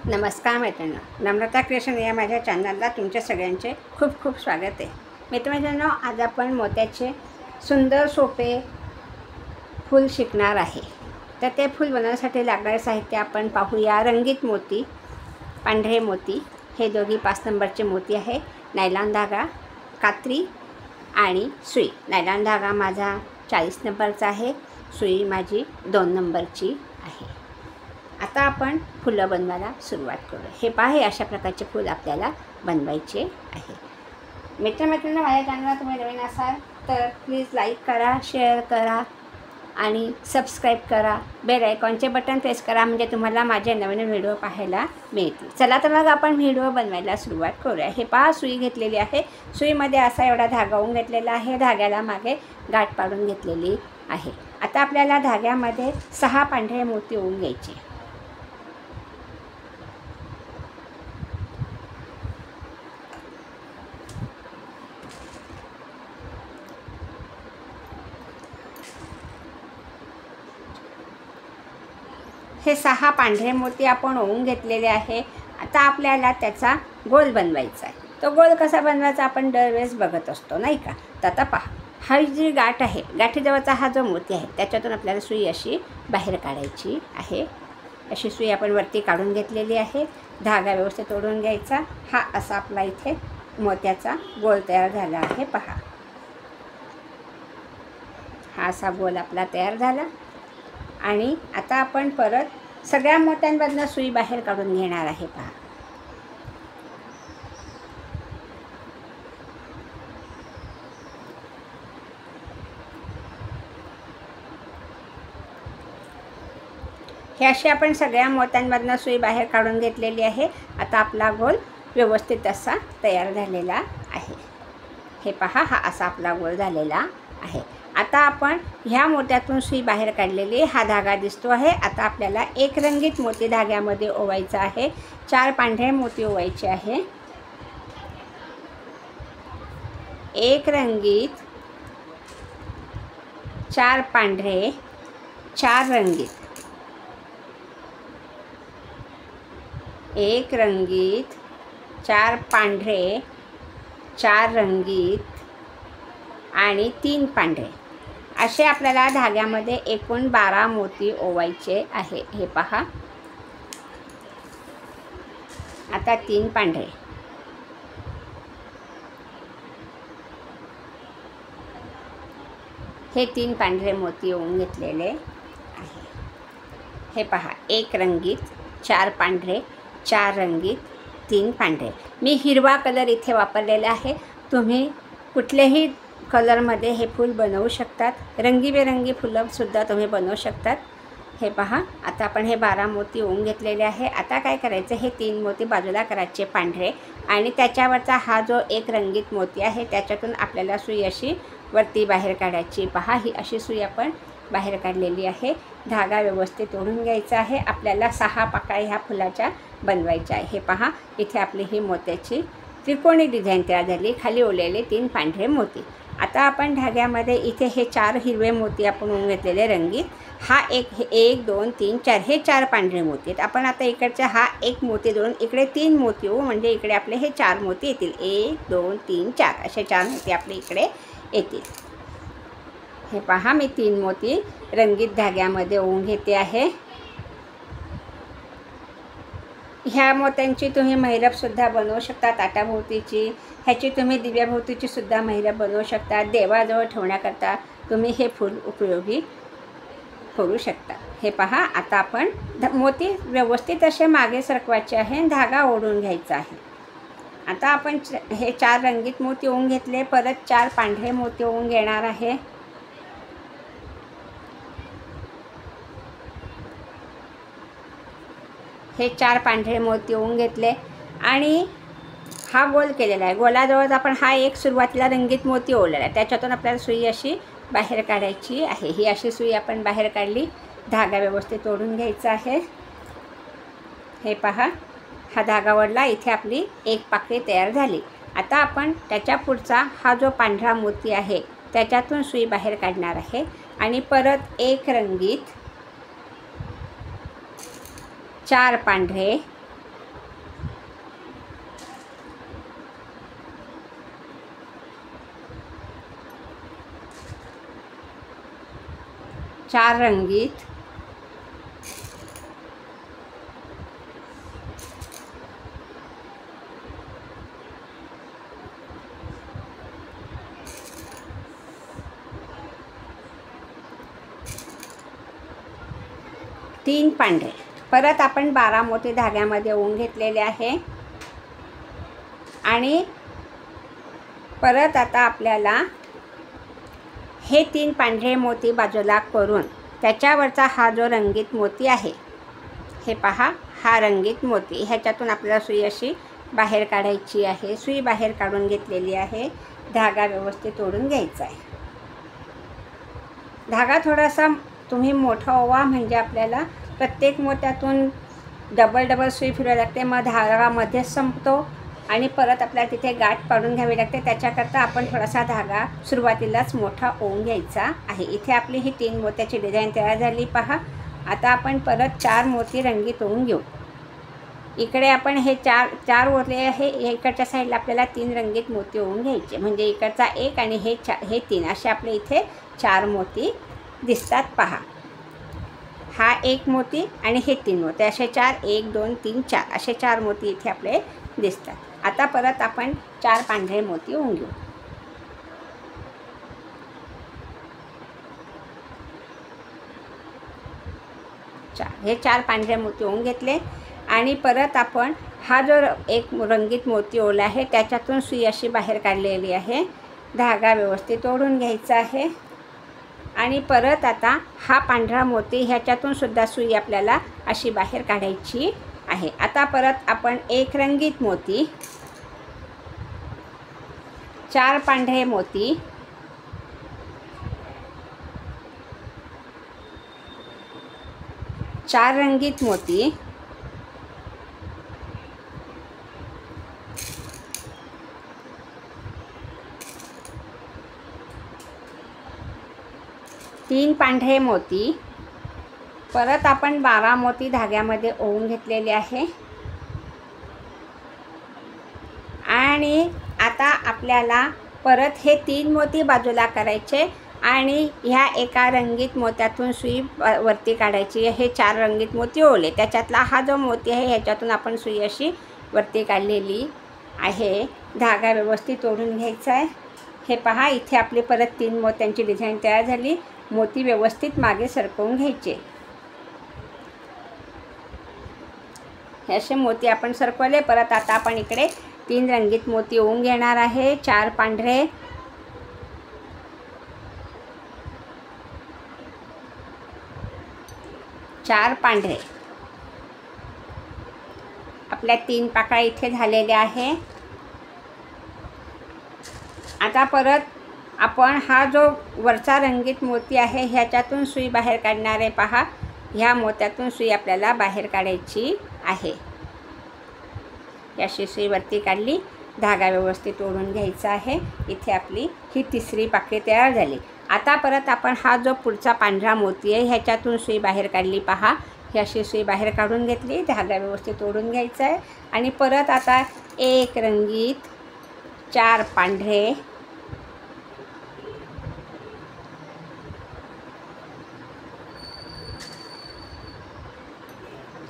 नमस्कार मैत्रिणी, नम्रता क्रिएशन या माझ्या चॅनलला तुमच्या सगळ्यांचे खूप खूप स्वागत आहे. मित्रांनो, आज आपण मोत्याचे सुंदर सोपे फूल शिकणार आहे. तर ते फूल बनवण्यासाठी लागणारे साहित्य आपण पाहूया. रंगीत मोती, पांढरे मोती, हे दोघी 5 नंबरचे मोती आहे. नायलॉन धागा, कात्री आणि सुई. नायलॉन धागा माझा 40 नंबरचा आहे, सुई माझी 2 नंबरची आहे. आता आपण फुलं बनवायला सुरुवात करूया. हे पहा, हे अशा प्रकारचे फूल आपल्याला बनवायचे आहे. मित्रांनो, माझ्या चॅनलला तुम्ही नवीन असाल तर प्लीज लाईक करा, शेअर करा आणि सबस्क्राईब करा. बेल आयकॉनचे बटन प्रेस करा, म्हणजे तुम्हाला माझे नवीन व्हिडिओ पाहायला मिळतील. चला तर मग आपण व्हिडिओ बनवायला सुरुवात करूया. हे पहा, सुई घेतलेली आहे. सुईमध्ये असा एवढा धागा होऊन घेतलेला आहे. धाग्याला मागे गाठ पाडून घेतलेली आहे. आता आपल्याला धाग्यामध्ये 6 पांढरे मोती होऊन घ्यायचे. हे 6 पांढरे मोती आपण ओवून घेतलेले आहे. आता आपल्याला त्याचा गोल बनवायचा आहे. तो गोल कसा बनवायचा आपण दरवेळेस बघत असतो, नाही का? तर आता पहा, हा जी गाठ आहे, गाठीजवळचा हा जो मोती आहे त्याच्यातून आपल्याला सुई अशी बाहेर काढायची आहे. अशी सुई आपण वरती काढून घेतलेली आहे. धागा व्यवस्थित ओढून घ्यायचा. हा असा आपला इथे मोत्याचा गोल तयार झाला आहे. पहा, हा असा गोल आपला तयार झाला. आणि आता आपण परत सगळ्या मोत्यांमधनं सुई बाहेर काढून घेणार आहे. पहा, हे अशी आपण सगळ्या मोत्यांमधनं सुई बाहेर काढून घेतलेली आहे. आता आपला गोल व्यवस्थित असा तयार झालेला आहे. हे पहा, हा असा आपला गोल झालेला आहे. आता आपण ह्या मोत्यातून सुई बाहेर काढलेली, हा धागा दिसतो आहे. आता आपल्याला एक रंगीत मोती धाग्यामध्ये ओवायचा आहे. 4 पांढरे मोती ओवायचे आहे. एक रंगीत, 4 पांढरे, 4 रंगीत. एक रंगीत, 4 पांढरे, 4 रंगीत आणि 3 पांढरे. असे आपल्याला धाग्यामध्ये एकूण 12 मोती ओवायचे आहे. हे पहा, आता 3 पांढरे, हे 3 पांढरे मोती ओवून घेतलेले आहे. हे पहा, एक रंगीत, 4 पांढरे, 4 रंगीत, 3 पांढरे. मी हिरवा कलर इथे वापरलेला आहे. तुम्ही कुठल्याही कलरमध्ये हे फूल बनवू शकतात. रंगीबेरंगी फुलंसुद्धा तुम्ही बनवू शकतात. हे पहा, आता आपण हे 12 मोती ओवून घेतलेले आहे. आता काय करायचं, हे 3 मोती बाजूला करायचे पांढरे, आणि त्याच्यावरचा हा जो एक रंगीत मोती आहे त्याच्यातून आपल्याला सुई अशी वरती बाहेर काढायची. पहा, ही अशी सुई आपण बाहेर काढलेली आहे. धागा व्यवस्थित ओढून घ्यायचा आहे. आपल्याला 6 पाकळ्या ह्या फुलाच्या बनवायच्या आहे. हे पहा, इथे आपली ही मोत्याची त्रिकोणी डिझाईन तयार झाली. खाली ओढलेले 3 पांढरे मोती. आता आपण धाग्यामध्ये इथे हे 4 हिरवे मोती आपण ओवून घेतलेले रंगीत. हा एक 2 3 4 हे 4 पांढरे मोती आहेत. आपण आता इकडचा हा एक मोती जोडून इकडे 3 मोती होऊ, म्हणजे इकडे आपले हे 4 मोती येतील. 1 2 3 4 असे 4 मोती आपले इकडे येतील. हे पहा, मी 3 मोती रंगीत धाग्यामध्ये ओवून घेते आहे. ह्या मोत्यांची तुम्ही महिरपसुद्धा बनवू शकता, ताटाभोवतीची. ह्याची तुम्ही दिव्याभोवतीची सुद्धा महिरप बनवू शकता. देवाजवळ ठेवण्याकरता तुम्ही हे फूल उपयोगी करू शकता. हे पहा, आता आपण मोती व्यवस्थित असे मागे सरकवायचे आहे. धागा ओढून घ्यायचा आहे. आता आपण हे 4 रंगीत मोती ओवून घेतले. परत 4 पांढरे मोती ओवून घेणार आहे. हे 4 पांढरे मोती ओवून घेतले आणि हा गोल केलेला आहे. गोलाजवळ आपण हा एक सुरुवातीला रंगीत मोती ओवलेला आहे. त्याच्यातून आपल्याला सुई अशी बाहेर काढायची आहे. ही अशी सुई आपण बाहेर काढली. धागा व्यवस्थित ओढून घ्यायचा आहे. हे पहा, हा धागा ओढला. इथे आपली एक पाकळी तयार झाली. आता आपण त्याच्या पुढचा हा जो पांढरा मोती आहे त्याच्यातून सुई बाहेर काढणार आहे आणि परत एक रंगीत, 4 पांढरे, 4 रंगीत, तीन पांढरे. परत आपण 12 मोती धाग्यामध्ये ओवून घेतलेले आहे आणि परत आता आपल्याला हे 3 पांढरे मोती बाजूला करून त्याच्यावरचा हा जो रंगीत मोती आहे, हे पहा, हा रंगीत मोती, ह्याच्यातून आपल्याला सुई अशी बाहेर काढायची आहे. सुई बाहेर काढून घेतलेली आहे. धागा व्यवस्थित ओढून घ्यायचा आहे. धागा थोडासा तुम्ही मोठा ओवा, म्हणजे आपल्याला प्रत्येक मोत्यातून डबल सुई फिरवावी लागते. मग धागा मध्येच संपतो आणि परत आपल्याला तिथे गाठ पाडून घ्यावी लागते. त्याच्याकरता आपण थोडासा धागा सुरुवातीलाच मोठा ओवून घ्यायचा आहे. इथे आपली ही 3 मोत्याची डिझाईन तयार झाली पहा. आता आपण परत 4 मोती रंगीत ओवून घेऊ. इकडे आपण हे चार ओढले आहे. इकडच्या साईडला आपल्याला 3 रंगीत मोती ओवून घ्यायचे, म्हणजे इकडचा 1 आणि हे 3 असे आपले इथे 4 मोती दिसतात पहा. हा 1 मोती आणि हे 3 मोती, असे 4, 1 2 3 4 असे 4 मोती इथे आपले दिसतात. आता परत आपण 4 पांढरे मोती ओवून घेऊ. हे 4 पांढरे मोती ओवून घेतले आणि परत आपण हा जो एक रंगीत मोती ओवला आहे त्याच्यातून सुई अशी बाहेर काढलेली आहे. धागा व्यवस्थित ओढून घ्यायचा आहे आणि परत आता हा पांढरा मोती, ह्याच्यातून सुद्धा सुई आपल्याला अशी बाहेर काढायची आहे. आता परत आपण एक रंगीत मोती, 4 पांढरे मोती, 4 रंगीत मोती, 3 पांढरे मोती, परत आपण 12 मोती धाग्यामध्ये ओवून घेतलेले आहे आणि आता आपल्याला परत हे 3 मोती बाजूला करायचे आणि ह्या एका रंगीत मोत्यातून सुई वरती काढायची. हे 4 रंगीत मोती ओवले, त्याच्यातला हा जो मोती आहे ह्याच्यातून आपण सुई अशी वरती काढलेली आहे. धागा व्यवस्थित ओढून घ्यायचा आहे. हे पहा, इथे आपली परत 3 मोत्यांची डिझाईन तयार झाली. मोती व्यवस्थित मागे सरकवून घ्यायचे. हे असे मोती आपण सरकवले. परत आता आपण इकडे 3 रंगीत मोती ओवून घेणार आहे. 4 पांढरे, 4 पांढरे, आपल्या 3 पाकळ्या इथे झालेल्या आहे. आता परत आपण हा जो वरचा रंगीत मोती आहे ह्याच्यातून सुई बाहेर काढणार आहे पहा. ह्या मोत्यातून सुई आपल्याला बाहेर काढायची आहे. अशी सुई वरती काढली. धागा व्यवस्थित ओढून घ्यायचा आहे. इथे आपली ही 3री पाकळी तयार झाली. आता परत आपण हा जो पुढचा पांढरा मोती आहे ह्याच्यातून सुई बाहेर काढली पहा. ही अशी सुई बाहेर काढून घेतली. धागा व्यवस्थित ओढून घ्यायचा आहे आणि परत आता 1 रंगीत, 4 पांढरे,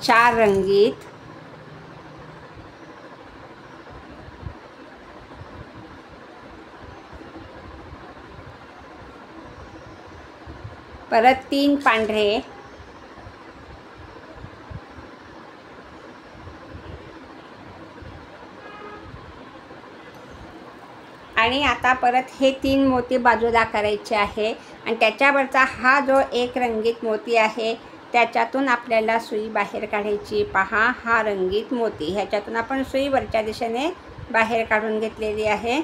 4 रंगीत, परत 3 पांढरे, आणि आता परत हे 3 मोती बाजूला करायचे आहे आणि त्याच्यावरचा हा जो एक रंगीत मोती आहे त्याच्यातून आपल्याला सुई बाहेर काढायची पहा. हा रंगीत मोती, ह्याच्यातून आपण सुई वरच्या दिशेने बाहेर काढून घेतलेली आहे.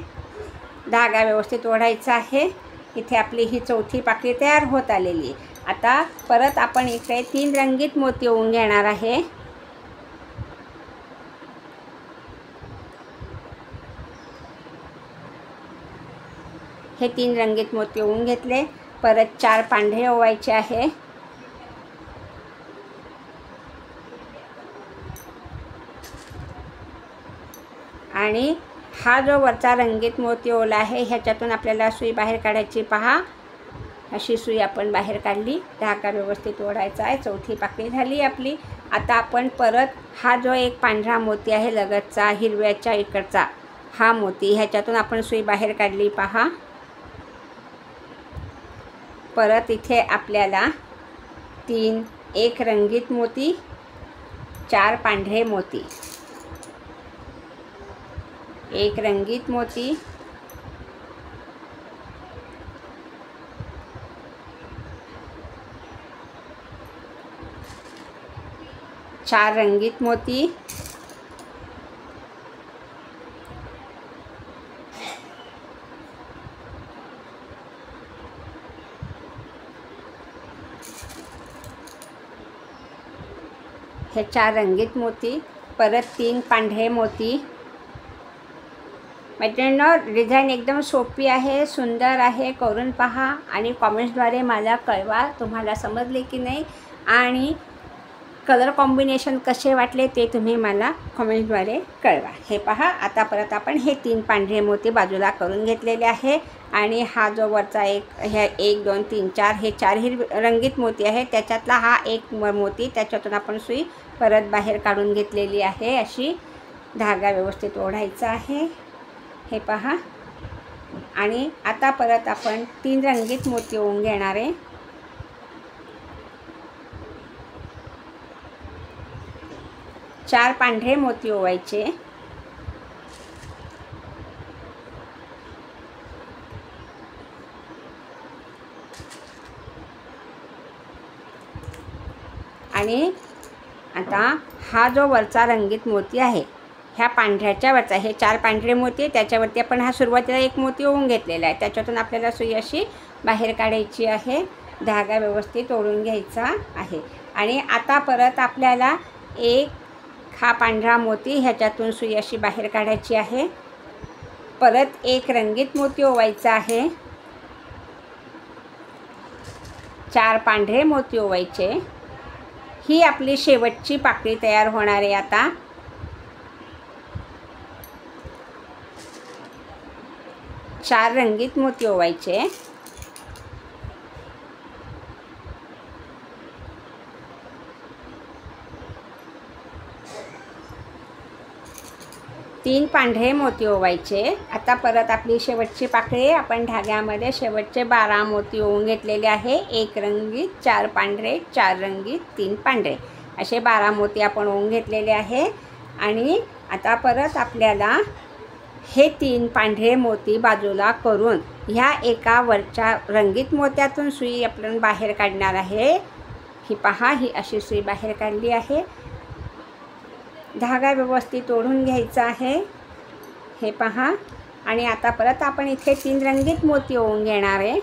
धागा व्यवस्थित ओढायचा आहे. इथे आपली ही 4थी पाकळी तयार होत आलेली आहे. आता परत आपण इकडे 3 रंगीत मोती ओवून घेणार आहे. हे 3 रंगीत मोती ओवून घेतले. परत 4 पांढरे ओवायचे आहे. आणि हा जो वरचा रंगीत मोती ओवला आहे ह्याच्यातून आपल्याला सुई बाहेर काढायची पहा. अशी सुई आपण बाहेर काढली, धागा व्यवस्थित ओढायचा आहे. चौथी पाकळी झाली आपली. आता आपण परत हा जो एक पांढरा मोती आहे लगतचा, हिरव्याच्या इकडचा हा मोती, ह्याच्यातून आपण सुई बाहेर काढली पहा. परत इथे आपल्याला 3 एक रंगीत मोती, 4 पांढरे मोती, एक रंगीत मोती, 4 रंगीत मोती, हे 4 रंगीत मोती, परत 3 पांढरे मोती. मैत्रिणींनो, डिझाईन एकदम सोपी आहे, सुंदर आहे. करून पहा आणि कॉमेंट्सद्वारे मला कळवा तुम्हाला समजले की नाही, आणि कलर कॉम्बिनेशन कसे वाटले ते तुम्ही मला कॉमेंट्सद्वारे कळवा. हे पहा, आता परत आपण हे 3 पांढरे मोती बाजूला करून घेतलेले आहे. आणि हा जो वरचा हे 1 2 3 4 हे 4 रंगीत मोती आहे, त्याच्यातला हा एक मोती, त्याच्यातून आपण सुई परत बाहेर काढून घेतलेली आहे. अशी धागा व्यवस्थित ओढायचा आहे. हे पहा. आणि आता परत आपण 3 रंगीत मोती ओवून घेणार आहे. 4 पांढरे मोती ओवायचे, आणि आता हा जो वरचा रंगीत मोती आहे, ह्या पांढऱ्याच्या वरचा, हे 4 पांढरे मोती, त्याच्यावरती आपण हा सुरुवातीला एक मोती ओवून घेतलेला आहे, त्याच्यातून आपल्याला सुई अशी बाहेर काढायची आहे. धागा व्यवस्थित ओढून घ्यायचा आहे. आणि आता परत आपल्याला हा पांढरा मोती, ह्याच्यातून सुई अशी बाहेर काढायची आहे. परत एक रंगीत मोती ओवायचा आहे, 4 पांढरे मोती ओवायचे. ही आपली शेवटची पाकळी तयार होणार आहे. आता 4 रंगीत मोती ओवायचे, 3 पांढरे मोती ओवायचे. आता परत आपली शेवटची पाकळी, आपण धाग्यामध्ये शेवटचे 12 मोती ओवून घेतलेले आहे. 1 रंगीत, 4 पांढरे, 4 रंगीत, 3 पांढरे, असे 12 मोती आपण ओवून घेतलेले आहे. आणि आता परत आपल्याला हे 3 पांढरे मोती बाजूला करून ह्या एका वरच्या रंगीत मोत्यातून सुई आपण बाहेर काढणार आहे. ही पहा, ही अशी सुई बाहेर काढली आहे. धागा व्यवस्थित ओढून घ्यायचा आहे. हे पहा. आणि आता परत आपण इथे 3 रंगीत मोती ओवून घेणार आहे.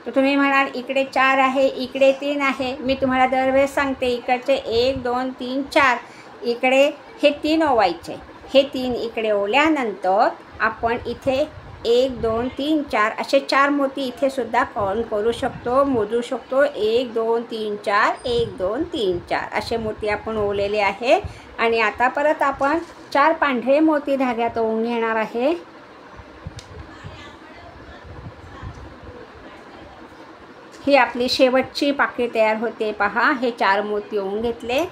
तर तुम्ही म्हणाल इकडे 4 आहे, इकडे 3 आहे. मी तुम्हाला दरवेळेस सांगते, इकडचे 1 2 3 4, इकडे हे 3 ओवायचे. हे 3 इकडे ओवल्यानंतर आपण इथे 1 2 3 4 असे 4 मोती इथे सुद्धा काउंट करू शकतो, मोजू शकतो. 1 2 3 4, 1 2 3 4 असे मोती आपण ओवलेले आहे. आणि आता परत आपण 4 पांढरे मोती धाग्यात ओवून घेणार आहे. ही आपली शेवटची पाकळी तयार होते. पहा, हे 4 मोती ओवून घेतले.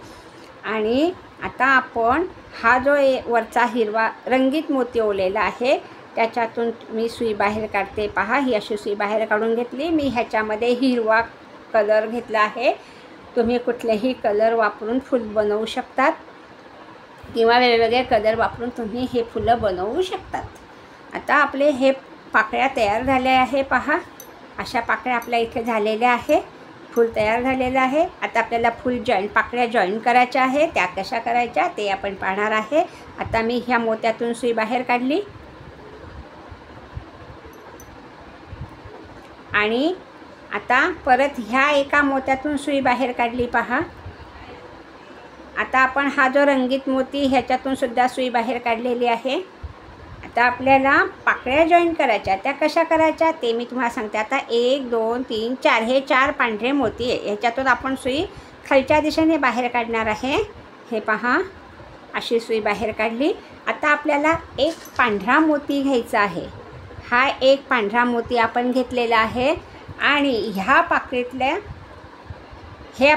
आणि आता आपण हा जो वरचा हिरवा रंगीत मोती ओवलेला आहे, त्याच्यातून मी सुई बाहेर काढते. पहा, ही अशी सुई बाहेर काढून घेतली. मी ह्याच्यामध्ये हिरवा कलर घेतला आहे. तुम्ही कुठलेही कलर वापरून फूल बनवू शकतात, किंवा वेगवेगळे कलर वापरून तुम्ही हे फुलं बनवू शकतात. आता आपले हे पाकळ्या तयार झाल्या आहे. पहा, अशा पाकळ्या आपल्या इथे झालेल्या आहे. फूल तयार झालेलं आहे. आता आपल्याला पाकळ्या जॉईन करायच्या आहे. त्या कशा करायच्या ते आपण पाहणार आहे. आता मी ह्या मोत्यातून सुई बाहेर काढली. आणि आता परत ह्या एका मोत्यातून सुई बाहेर काढली. पहा, आता आपण हा जो रंगीत मोती, ह्याच्यातून सुद्धा सुई बाहेर काढलेली आहे. आता आपल्याला पाकळ्या जॉईन करायच्या. त्या कशा करायच्या ते मी तुम्हाला सांगते. आता 1 2 3 4 हे 4 पांढरे मोती आहे. ह्याच्यातून आपण सुई खालच्या दिशेने बाहेर काढणार आहे. हे पहा, अशी सुई बाहेर काढली. आता आपल्याला एक पांढरा मोती घ्यायचा आहे. हा एक पांढरा मोती आपण घेतलेला आहे आणि ह्या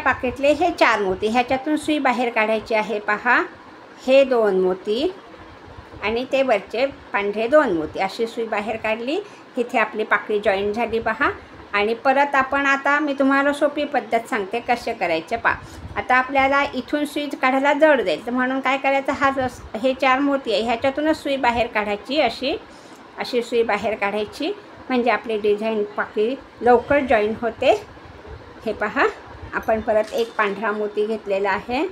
पाकिटले हे 4 मोती ह्याच्यातून सुई बाहेर काढायची आहे. पहा, हे 2 मोती आणि ते वरचे पांढरे 2 मोती अशी सुई बाहेर काढली. इथे आपली पाकळी जॉईंट झाली पहा. आणि परत आपण आता मी तुम्हाला सोपी पद्धत सांगते कसे करायचे पहा. आता आपल्याला इथून सुई काढायला जड जाईल, तर म्हणून काय करायचं, हे 4 मोती आहे ह्याच्यातूनच सुई बाहेर काढायची. अशी सुई बाहेर काढायची म्हणजे आपली डिझाईन पाकळी लवकर जॉईन होते. हे पहा, आपण परत एक पांढरा मोती घेतलेला आहे.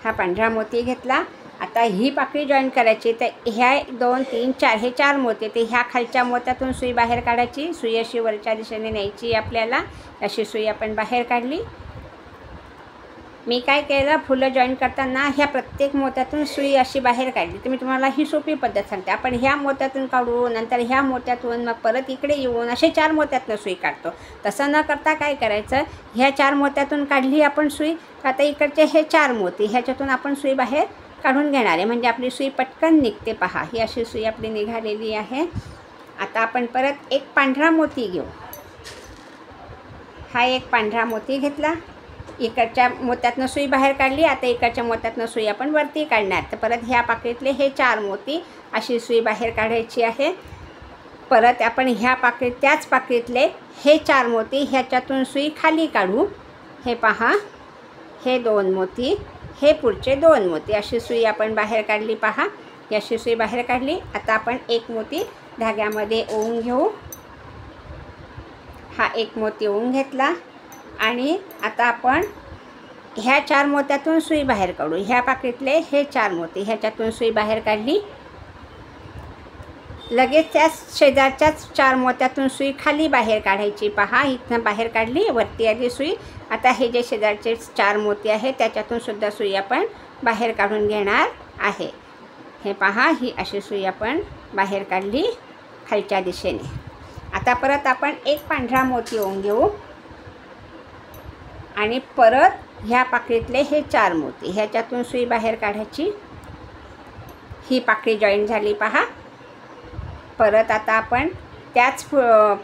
हा पांढरा मोती घेतला. आता ही पाकळी जॉईन करायची. तर ह्या 2 3 4 हे 4 मोती, ते ह्या खालच्या मोत्यातून सुई बाहेर काढायची. सुई अशी वरच्या दिशेने न्यायची आपल्याला. अशी सुई आपण बाहेर काढली. मी काय केलं, फुलं जॉईन करताना ह्या प्रत्येक मोत्यातून सुई अशी बाहेर काढली. तर मी तुम्हाला ही सोपी पद्धत सांगते. आपण ह्या मोत्यातून काढू, नंतर ह्या मोत्यातून, मग परत इकडे येऊन असे 4 मोत्यातून सुई काढतो. तसं न करता काय करायचं, ह्या 4 मोत्यातून काढली आपण सुई. आता इकडचे हे 4 मोती ह्याच्यातून आपण सुई बाहेर काढून घेणार आहे म्हणजे आपली सुई पटकन निघते. पहा, ही अशी सुई आपली निघालेली आहे. आता आपण परत एक पांढरा मोती घेऊ. हा एक पांढरा मोती घेतला. इकडच्या मोत्यातनं सुई बाहेर काढली. आता इकडच्या मोत्यातनं सुई आपण वरती काढणार. तर परत ह्या पाकळीतले हे 4 मोती अशी सुई बाहेर काढायची आहे. परत आपण त्याच पाकळीतले हे 4 मोती ह्याच्यातून सुई खाली काढू. हे पहा, हे 2 मोती, हे पुढचे 2 मोती अशी सुई आपण बाहेर काढली. पहा, ही अशी सुई बाहेर काढली. आता आपण एक मोती धाग्यामध्ये ओवून घेऊ. हा एक मोती ओवून घेतला आणि आता आपण ह्या 4 मोत्यातून सुई बाहेर काढू. ह्या पाकिटले हे 4 मोती ह्याच्यातून सुई बाहेर काढली. लगेच त्याच शेजारच्याच 4 मोत्यातून सुई खाली बाहेर काढायची. पहा, इथनं बाहेर काढली, वरती आली सुई. आता हे जे शेजारचे 4 मोती आहेत त्याच्यातून सुद्धा सुई आपण बाहेर काढून घेणार आहे. हे पहा, ही अशी सुई आपण बाहेर काढली खालच्या दिशेने. आता परत आपण एक पांढरा मोती ओवून घेऊ आणि परत ह्या पाकळीतले हे 4 मोती ह्याच्यातून सुई बाहेर काढायची. ही पाकळी जॉईन झाली. पहा, परत आता आपण त्याच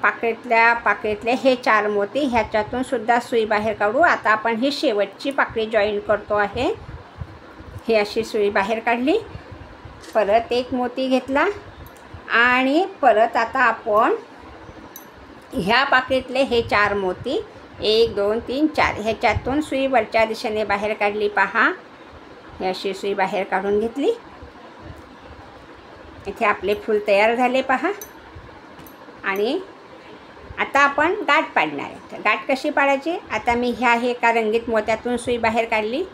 पाकळीतले हे 4 मोती ह्याच्यातून सुद्धा सुई बाहेर काढू. आता आपण ही शेवटची पाकळी जॉईन करतो आहे. ही अशी सुई बाहेर काढली. परत एक मोती घेतला आणि परत आता आपण ह्या पाकळीतले हे 4 मोती 1 2 3 4 ह्याच्यातून सुई वरच्या दिशेने बाहेर काढली. पहा, ही अशी सुई बाहेर काढून घेतली. इथे आपले फूल तयार झाले. पहा, आणि आता आपण गाठ पाडणार आहे. गाठ कशी पाडायची, आता मी हे एका रंगीत मोत्यातून सुई बाहेर काढली.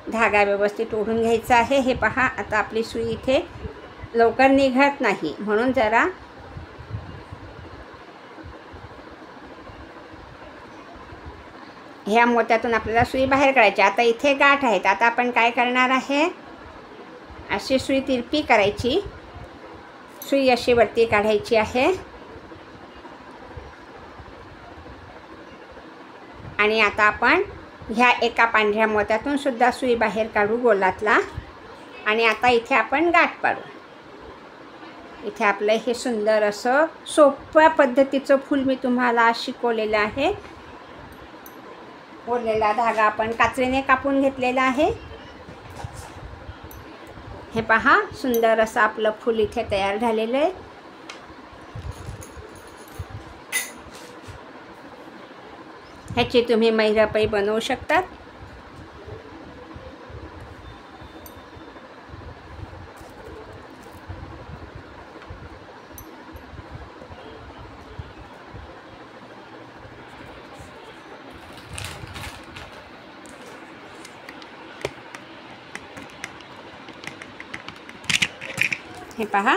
धागा व्यवस्थित ओढून घ्यायचा आहे. हे पहा, आता आपली सुई इथे लवकर निघत नाही म्हणून जरा ह्या मोत्यातून आपल्याला सुई बाहेर काढायची. आता इथे गाठ आहेत. आता आपण काय करणार आहे, अशी सुई तिरपी करायची. सुई अशी वरती काढायची आहे आणि आता आपण ह्या एका पांढऱ्या मोत्यातून सुद्धा सुई बाहेर काढू गोलातला. आणि आता इथे आपण गाठ पाडू. इथे आपलं हे सुंदर असं सोप्या पद्धतीचं फूल मी तुम्हाला शिकवलेलं आहे. ओढलेला धागा आपण कात्रीने कापून घेतलेला आहे. हे पहा, सुंदर असं आपलं फूल इथे तयार झालेलं आहे. ह्याची तुम्ही मैरापई बनवू शकतात. हे पहा,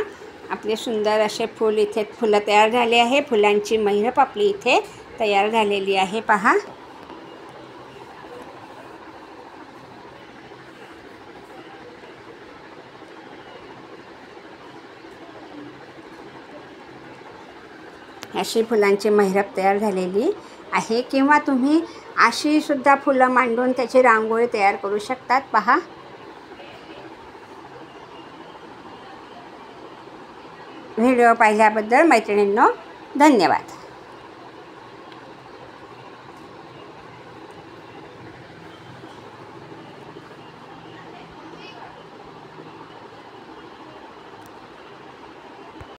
आपले सुंदर असे फुलं तयार झाले आहे. फुलांची मैरप आपली इथे तयार झालेली आहे. पहा, अशी फुलांची मैरप तयार झालेली आहे, किंवा तुम्ही अशी सुद्धा फुलं मांडून त्याची रांगोळी तयार करू शकतात. पहा, व्हिडिओ पाहिल्याबद्दल मैत्रिणींनो धन्यवाद.